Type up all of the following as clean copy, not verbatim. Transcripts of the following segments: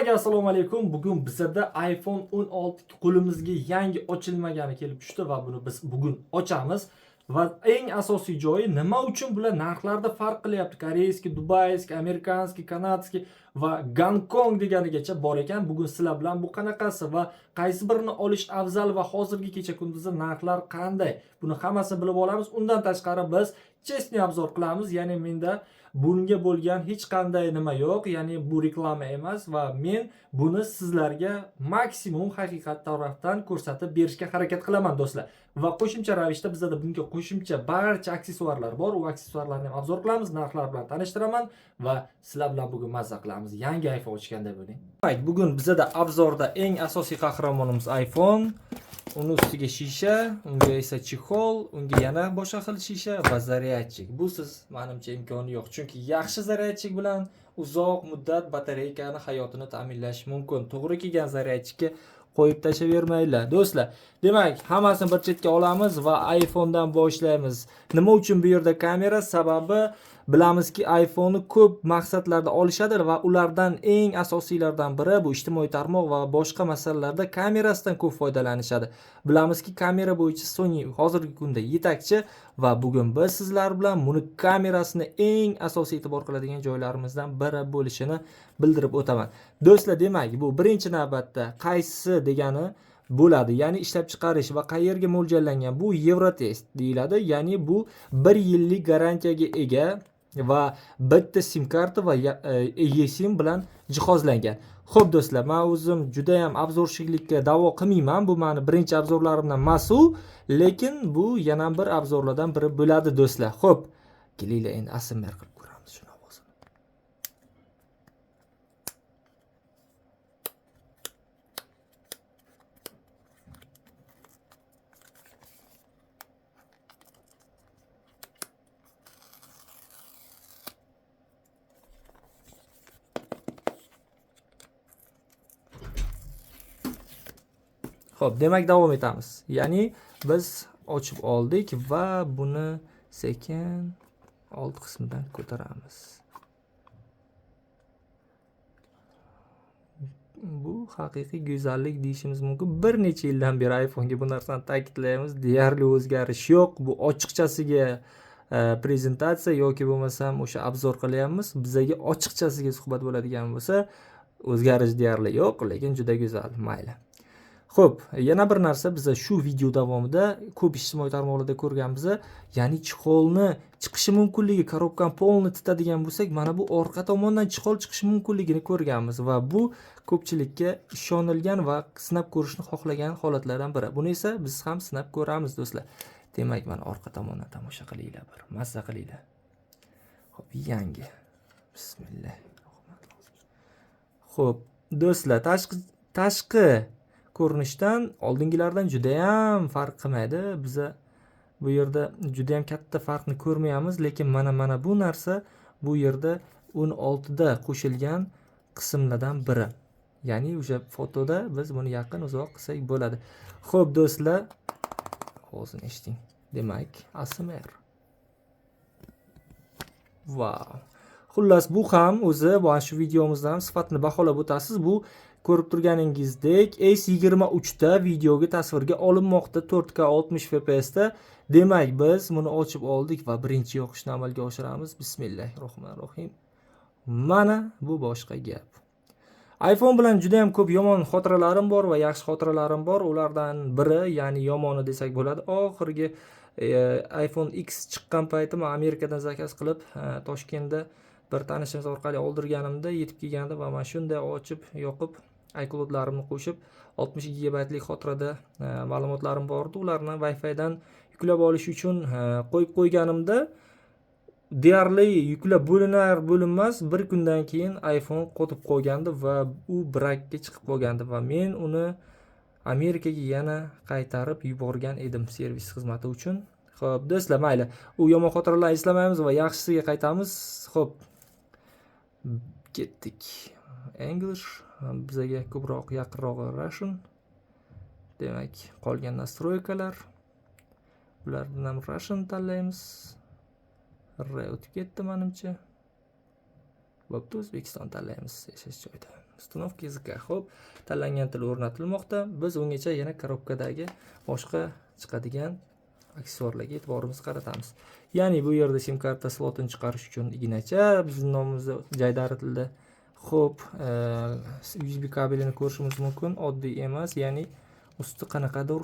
Hammaga assalomu alaykum. Bugun bizda iPhone 16 qo'limizga yangi ochilmagani kelib tushdi va buni biz bugun ochamiz. Va eng asosiy joyi nima uchun bular narxlarda farq qilyapti? Koreyskiy, dubayskiy, amerikanskiy, kanadskiy va Gonkong deganigacha bor ekan. Bugun sizlar bilan bu qanaqasi va qaysi birini olish afzal va hozirgi kecha kunduzda narxlar qanday? Buni hammasini bilib olamiz. Undan tashqari biz chestni obzor qilamiz. Ya'ni menda bunga bo'lgan hech qanday nima yo'q, ya'ni bu reklama emas va men buni sizlarga maksimum haqiqat tarafdan ko'rsatib berishga harakat qilaman do'stlar. Va qo'shimcha ravishda bizda bunga qo'shimcha barcha aksessuarlar bor. U aksessuarlarni ham obzor qilamiz, narxlar bilan tanishtiraman va sizlar bilan bugun mazza qilamiz. Yangi iPhone ochganda bo'ling. Bugun bizda obzorda eng asosiy qahramonimiz iPhone. Uni ustiga shisha, unga esa chexol, unga yana boshqa xil shisha va zaryadchik. Busiz menimcha imkoni yo'q, chunki yaxshi zaryadchik bilan uzoq muddat batareykani hayotini ta'minlash mumkin. To'g'ri kelgan zaryadchikka qo'yib tashlavermaylar do'stlar. Demak, hammasini bir chetga olamiz va iPhone dan boshlaymiz. Nima uchun bu yerda kamera? Sababi bilamizki, iPhone'ni ko'p maqsadlarda olishadi va ulardan eng asosiylardan biri bu ijtimoiy tarmoq va boshqa masalalarda kamerasidan ko'p foydalanishadi. Bilamizki, kamera bo'yicha Sony hozirgi kunda yetakchi va bugun biz sizlar bilan buni kamerasini eng asosiy e'tibor qiladigan joylarimizdan biri bo'lishini bildirib o'taman. Do'stlar, demak, bu birinchi navbatda qaysi degani bo'ladi. Ya'ni ishlab chiqarish va qayerga mo'ljallangan? Bu Eurotest deyiladi. Ya'ni bu 1 yillik garantiyaga ega va bitta sim karta va eSIM bilan jihozlangan. Xo'p do'stlar, men o'zim juda ham obzorchilikka da'vo qilmayman. Bu meni birinchi obzorlarimdan emas u, lekin bu yana bir obzorlardan biri bo'ladi do'stlar. Xo'p, kelinglar endi ASMR qilib ko'ramiz shuni ovozini. Xo'p, demak davom etamiz. Ya'ni biz ochib oldik va buni sekin old qismidan ko'taramiz. Bu haqiqiy go'zallik deyishimiz mumkin. Bir necha yildan beri iPhone'ga bu narsani ta'kidlaymiz. Deyarli o'zgarish yo'q. Bu ochiqchasiga prezentatsiya yoki bo'lmasam o'sha obzor qilyapmiz. Bizga ochiqchasiga suhbat bo'ladigan bo'lsa, o'zgarish deyarli yo'q, lekin juda go'zal. Mayli. Xo'p, yana bir narsa, biz shu video davomida ko'p ijtimoiy tarmoqlarda ko'rganmiz, ya'ni chexolni chiqishi mumkinligi, korobkani polni titadigan bo'lsak, mana bu orqa tomondan chexol chiqishi mumkinligini ko'rganmiz va bu ko'pchilikka ishonilgan va sinab ko'rishni xohlagan holatlardan biri. Buni esa biz ham sinab ko'ramiz do'stlar. Demak, mana orqa tomondan tomosha qilinglar, bir mazza qilinglar. Xo'p, yangi. Bismillah. Xo'p, do'stlar, tashqi ko'rinishdan oldingilardan juda ham farq qilmaydi. Biz bu yerda juda ham katta farqni ko'rmayapmiz, lekin mana bu narsa bu yerda 16 da qo'shilgan qismlardan biri. Ya'ni o'sha fotoda biz buni yaqin uzoq qilsak bo'ladi. Xo'p do'stlar, ovozini eshiting. Demak, ASMR. Wow. Xullas, bu ham o'zi shu videomizda ham sifatini baholab o'tasiz. Bu ko'rib turganingizdek S23 da videoga tasvirga olinmoqda 4K 60 fps da. Demak, biz buni ochib oldik va birinchi yoqishni amalga oshiramiz. Bismillahirrohmanirrohim. Mana bu boshqa gap. iPhone bilan juda ham ko'p yomon xotiralarim bor va yaxshi xotiralarim bor. Ulardan biri, ya'ni yomoni desak bo'ladi, oxirgi iPhone X chiqqan paytim Amerikadan zakaz qilib Toshkentda bir tanishimiz orqali oldirganimda yetib kelganda va men shunday ochib, yoqib, iCloud'larimni qo'shib 60 GB xotirada ma'lumotlarim bor edi. Ularni Wi-Fi dan yuklab olish uchun qo'yib qo'yganimda deyarli yuklab bo'linmas bir kundan keyin iPhone qotib qolgandi va u brakka chiqib qolgandi va men uni Amerikaga yana qaytarib yuborgan edim servis xizmati uchun. Xo'p, do'stlar, mayli. U yomon xotiralarni eslamaymiz va yaxshisiga qaytamiz. Xo'p, ketdik. English bizga ko'proq yaqinroq Russian. Demak, qolgan nastroykalar. Bulardan ham Russian tanlaymiz. O'tib ketdi menimcha. Bo'pti, O'zbekiston tanlaymiz yashash joyida. Uстановka YZK. Xo'p, tanlangan til o'rnatilmoqda. Biz ungacha yana korobkadagi boshqa chiqadigan aksessuarlarga e'tiborimizni qaratamiz. Ya'ni bu yerda sim karta slotini chiqarish uchun ignacha, bizning nomimizda jaydaritildi. Xo'p, USB kabelini ko'rishimiz mumkin. Oddiy emas, ya'ni usti qanaqadir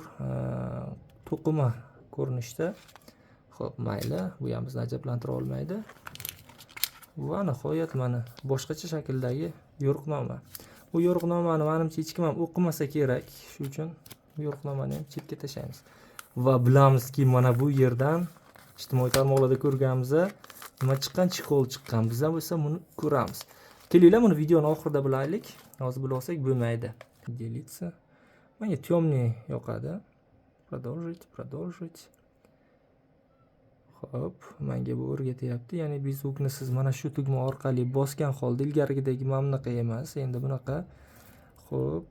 to'qima ko'rinishda. Xo'p, mayli, bu ham bizni ajablantira olmaydi. Va nihoyat mana boshqacha shakldagi yo'riqnoma. Bu yo'riqnomani menimcha hech kim ham o'qimasa kerak. Shuning uchun bu yo'riqnomani ham chetga tashlaymiz. Va bilamizki, mana bu yerdan ijtimoiy tarmoqlarda ko'rganmiz, nima chiqqan, chexol chiqqan. Biz ham esa buni ko'ramiz. Kelinglar, buni videoning oxirida bilaylik. Hozir bilsak bo'lmaydi. Delitsa. Menga temniy yoqadi. Продолжить. Xo'p, menga bu o'rgatyapti. Ya'ni bezukni siz mana shu tugma orqali bosgan holda ilgarigidagi mamnaqa emas, endi bunaqa. Xo'p,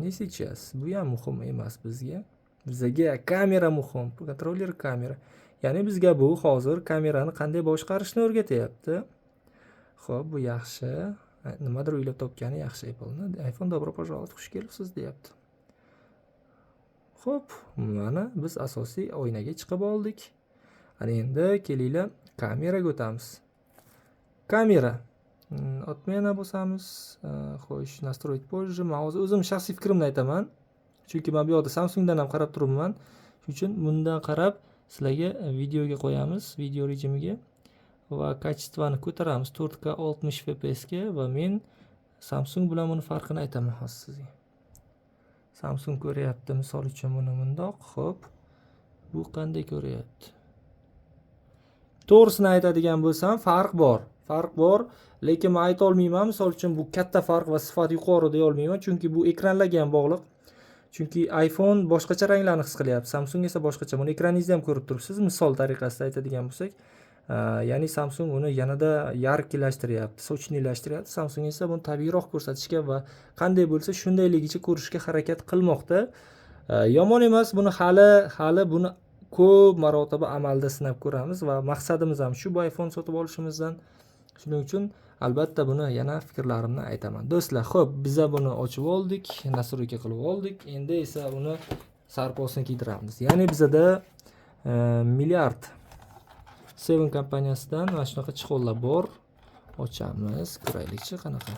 ne сейчас? Bu ham muhim emas bizga. Bizga kamera muhim, kontroller kamera. Ya'ni bizga bu hozir kamerani qanday boshqarishni o'rgatyapti. Xo'p, bu yaxshi. Nimadir o'ylab topgani yaxshi Apple'ni. iPhone добро пожаловать, xush kelibsiz deyapti. Xo'p, mana biz asosiy oynaga chiqib oldik. Ana endi kelinglar kameraga o'tamiz. Kamera. Otmena bosamiz. Xo'sh, настроить позже. Men hozir o'zim shaxsiy fikrimni aytaman. Chunki men bu yoqda Samsungdan ham qarab turibman. Shuning uchun bundan qarab sizlarga videoga qo'yamiz, video rejimiga va kачествоni ko'taramiz 4K 60 fps ga va men Samsung bilan buni farqini aytaman hozir sizga. Samsung ko'ryapti, misol uchun buni bundoq, xo'p. Bu qanday ko'ryapti? To'g'risini aytadigan bo'lsam, farq bor, lekin men ayta olmayman, misol uchun bu katta farq va sifat yuqori deya olmayman, chunki bu ekranlarga ham bog'liq. Chunki iPhone boshqacha ranglarni his qilyapti, Samsung esa boshqacha. Buni ekraningizda ham ko'rib turibsiz. Misol tariqasida aytadigan bo'lsak, ya'ni Samsung uni yanada yarqilashtiryapti, sochniylashtiryapti. Samsung esa buni tabiiyroq ko'rsatishga va qanday bo'lsa shundayligicha ko'rishga harakat qilmoqda. Yomon emas, buni hali buni ko'p marotaba amalda sinab ko'ramiz va maqsadimiz ham shu, bu iPhone sotib olishimizdan. Shuning uchun albatta buni yana fikrlarimni aytaman. Do'stlar, xo'p, biz buni ochib oldik, nastroyka qilib oldik. Endi esa uni sarposini kiydiramiz. Ya'ni bizda Milliard 7 kompaniyasidan mana shunaqa chexollar bor. Ochamiz, ko'raylikchi qanaqa.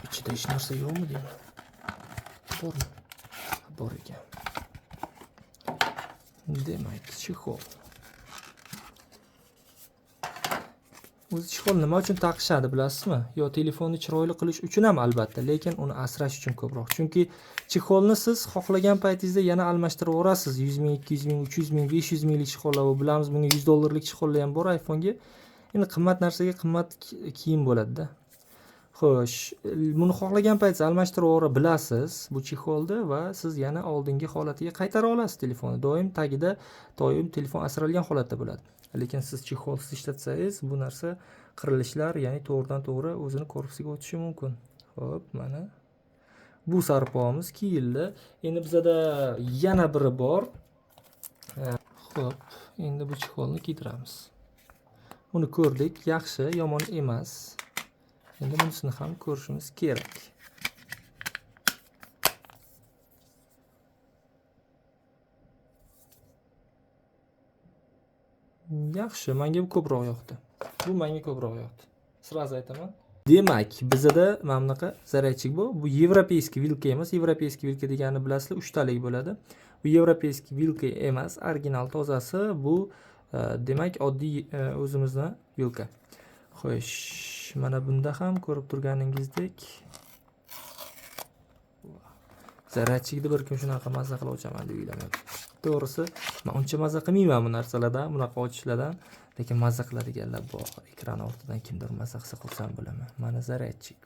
Ichida hech narsa yo'qmi deyman. Bormi? Bor ekan. Demak, chexol. O'zi chexol nima uchun taqishadi bilasizmi? Yo telefonni chiroyli qilish uchun ham albatta, lekin uni asrash uchun ko'proq. Chunki chexolni siz xohlagan paytingizda yana almashtirib olasiz. 100 ming, 200 ming, 300 ming, 500 minglik chexollar bor. Bilamiz, bunga $100 chexollar ham bor iPhone'ga. Endi qimmat narsaga qimmat kiyim bo'ladi-da. Xo'sh, buni xohlagan paytingizda almashtirib bilasiz bu chexolni va siz yana oldingi holatiga qaytara olasiz telefonni. Doim tagida telefon asralgan holatda bo'ladi. Lekin siz chexolsiz ishlatsangiz, bu narsa qirilishlar, ya'ni to'g'ridan-to'g'ri o'zini korpusiga o'tishi mumkin. Xo'p, mana bu sarpomiz kiyildi. Endi bizda yana biri bor. Xo'p, endi bu chexolni kiydiramiz. Buni ko'rdik, yaxshi, yomon emas. Endi bunisini ham ko'rishimiz kerak. Yaxshi, menga bu ko'proq yoqdi. Bu menga ko'proq yoqdi. Sraz aytaman. Demak, bizda mana bunaqa zaryadchik bu. Bu yevropeyskiy vilka emas. Yevropeyskiy vilka degani bilasizlar, 3 talik bo'ladi. Bu yevropeyskiy vilka emas, original tozasi. Bu demak oddiy o'zimizning vilka. Xo'sh, mana bunda ham ko'rib turganingizdek zaryadchikni bir kun shunaqa mazza qilib ochaman deb o'ylamayman. To'g'risi, men uncha mazza qilmayman bu narsalardan, bunaqa ochishlardan, lekin mazza qiladiganlar bor. Ekran ortidan kimdir mazza qilsa qilsam bo'laman. Mana zaryadchik.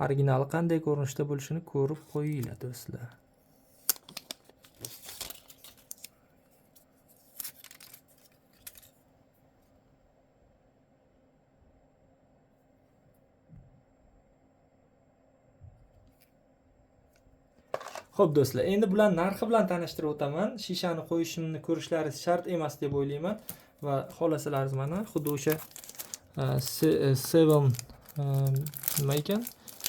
Originali qanday ko'rinishda bo'lishini ko'rib qo'yinglar do'stlar. Xo'p do'stlar, endi bular narxi bilan tanishtirib o'taman. Shishani qo'yishimni ko'rishlaringiz shart emas deb o'ylayman va xohlasalaringiz mana xuddi o'sha Seven nima ekan?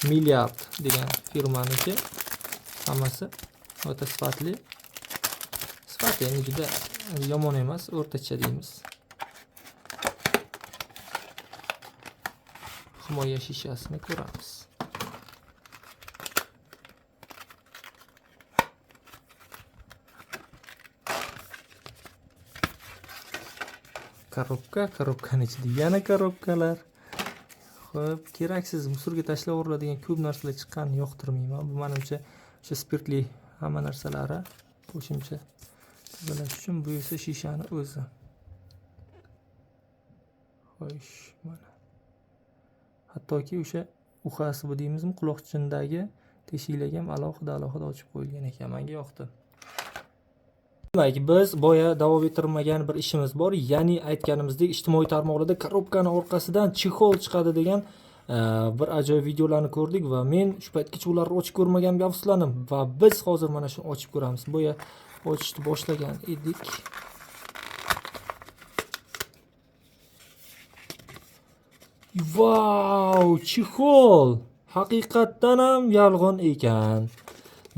Milliard degan firmaniki. Hammasi o'ta sifatli. Sifati endi juda yomon emas, o'rtacha deymiz. Himoya shishasini ko'ramiz. Korobkaning ichida yana korobkalar. Xo'p, keraksiz musorga tashlab yuboriladigan ko'p narsalar chiqqanini yoqtirmayman. Bu menimcha o'sha spirtli hamma narsalari qo'shimcha tozalash uchun. Bu esa shishani o'zi. Xo'sh, mana. Hattoki o'sha uhasi bu deymizmi, quloqchinidagi teshiklarga ham alohida ochib qo'yilgan ekan. Menga yoqdi. Demak, biz boya davom ettirmagan bir ishimiz bor. Ya'ni aytganimizdek, ijtimoiy tarmoqlarda korobkani orqasidan chexol chiqadi degan bir ajoyib videolarni ko'rdik va men shu paytgacha ularni ochib ko'rmaganimga afsuslandim va biz hozir mana shuni ochib ko'ramiz. Boya ochishni boshlagan edik. Vau, chexol! Haqiqatdan ham yolg'on ekan.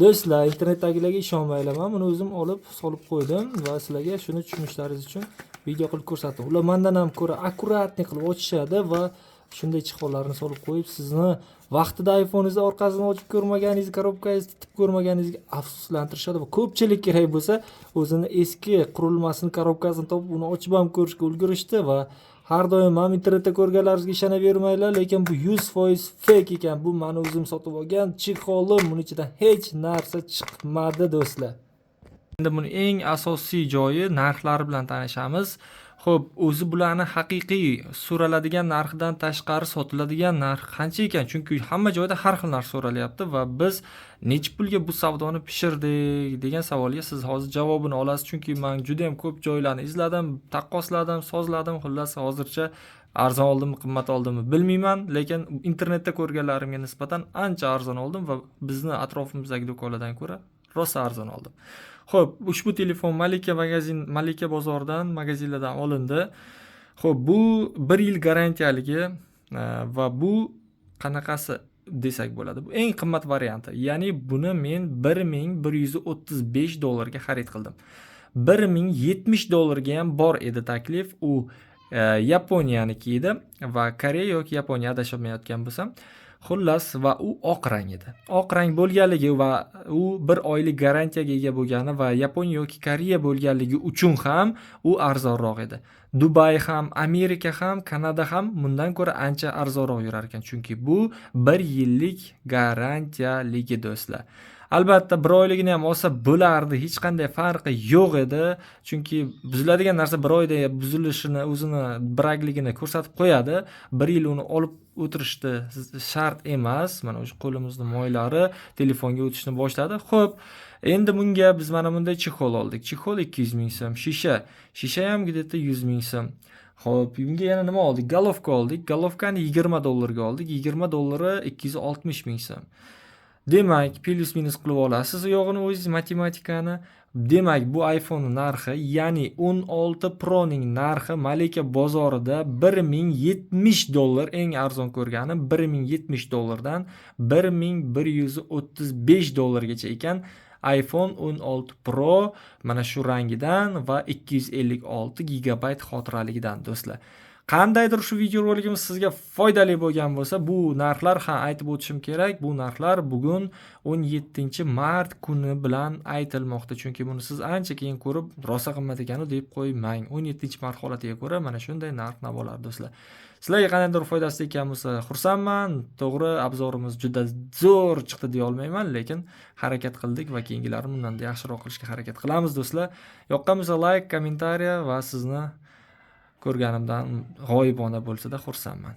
Do'stlar, internetdagilarga ishonmanglar. Men buni o'zim olib solib qo'ydim va sizlarga shuni tushunishlaringiz uchun video qilib ko'rsatdim. Ular mendan ham ko'ra akkuratni qilib ochishadi va shunday chexollarni solib qo'yib, sizni vaqtida iPhone'ingizni orqasini ochib ko'rmaganingiz, korobkangizni titib ko'rmaganingizga afsuslantirishadi va ko'pchilik kerak bo'lsa, o'zini eski qurilmasini, korobkasini topib, uni ochib ham ko'rishga ulgurishdi va har doim ham internetda ko'rganlaringizga ishonavermanglar, lekin bu 100% fake ekan. Bu men o'zim sotib olgan chexolim, buning ichidan hech narsa chiqmadi do'stlar. Endi buni eng asosiy joyi narxlari bilan tanishamiz. Xo'p, o'zi bularni haqiqiy so'raladigan narxdan tashqari sotiladigan narx qancha ekan? Chunki hamma joyda har xil narx so'ralyapti va biz necha pulga bu savdoni pishirdik degan savolga siz hozir javobini olasiz. Chunki men juda ham ko'p joylarni izladim, taqqosladim, sozladim. Xullas, hozircha arzon oldimmi, qimmat oldimmi bilmayman, lekin internetda ko'rganlarimga nisbatan ancha arzon oldim va bizni atrofimizdagi do'konlardan ko'ra rosa arzon oldim. Xo'p, ushbu telefon Malika bozoridan, magazinlardan olindi. Xo'p, bu 1 yil garantiyaligi va bu qanaqasi desak bo'ladi. Bu eng qimmat varianti. Ya'ni buni men $1135 ga xarid qildim. $1070 ga ham bor edi taklif. U Yaponiyaniki edi va Koreya yoki Yaponiya adashmayotgan bo'lsam. Xullas, va u oq rang edi. Oq rang bo'lganligi va u 1 oylik garantiyaga ega bo'lgani va Yaponiya yoki Koreya bo'lganligi uchun ham u arzonroq edi. Dubay ham, Amerika ham, Kanada ham bundan ko'ra ancha arzonroq yurar ekan, chunki bu 1 yillik garantiyaligi do'stlar. Albatta 1 oyligini ham olsa bo'lardi, hech qanday farqi yo'q edi, chunki buziladigan narsa 1 oyda buzilishini, o'zini brakligini ko'rsatib qo'yadi. 1 yil uni olib o'tirishdi shart emas. Mana o'sha qo'limizning moylari telefonga o'tishni boshladi. Xo'p, endi bunga biz mana bunday chexol oldik. Chexol 200 ming so'm, shisha ham где-то 100 ming so'm. Xo'p, bunga yana nima oldik? Golovka oldik. Golovkani $20 ga oldik. $20 260 ming so'm. Demak, plus minus qilib olasiz yo'g'ini o'zingiz matematikani. Demak, bu iPhone narxi, ya'ni 16 Pro ning narxi Malika bozorida $1070, eng arzon ko'rgani $1070 dan $1135 gacha ekan. iPhone 16 Pro mana shu rangidan va 256 GB xotiraligidan do'stlar. Qandaydir shu video roligimiz sizga foydali bo'lgan bo'lsa, bu narxlar aytib o'tishim kerak. Bu narxlar bugun 17 mart kuni bilan aytilmoqda. Chunki buni siz ancha keyin ko'rib, rosa qimmat ekani deb qo'ymang. 17 mart holatiga ko'ra mana shunday narx-navolar do'stlar. Sizlarga qandaydir foydasi tekkan bo'lsa, xursandman. To'g'ri, obzorimiz juda zo'r chiqdi deya olmayman, lekin harakat qildik va keyingilarni bundan yaxshiroq qilishga harakat qilamiz do'stlar. Yoqqan bo'lsa like, kommentariya va sizni ko'rganimdan g'oyibona bo'lsa-da xursandman.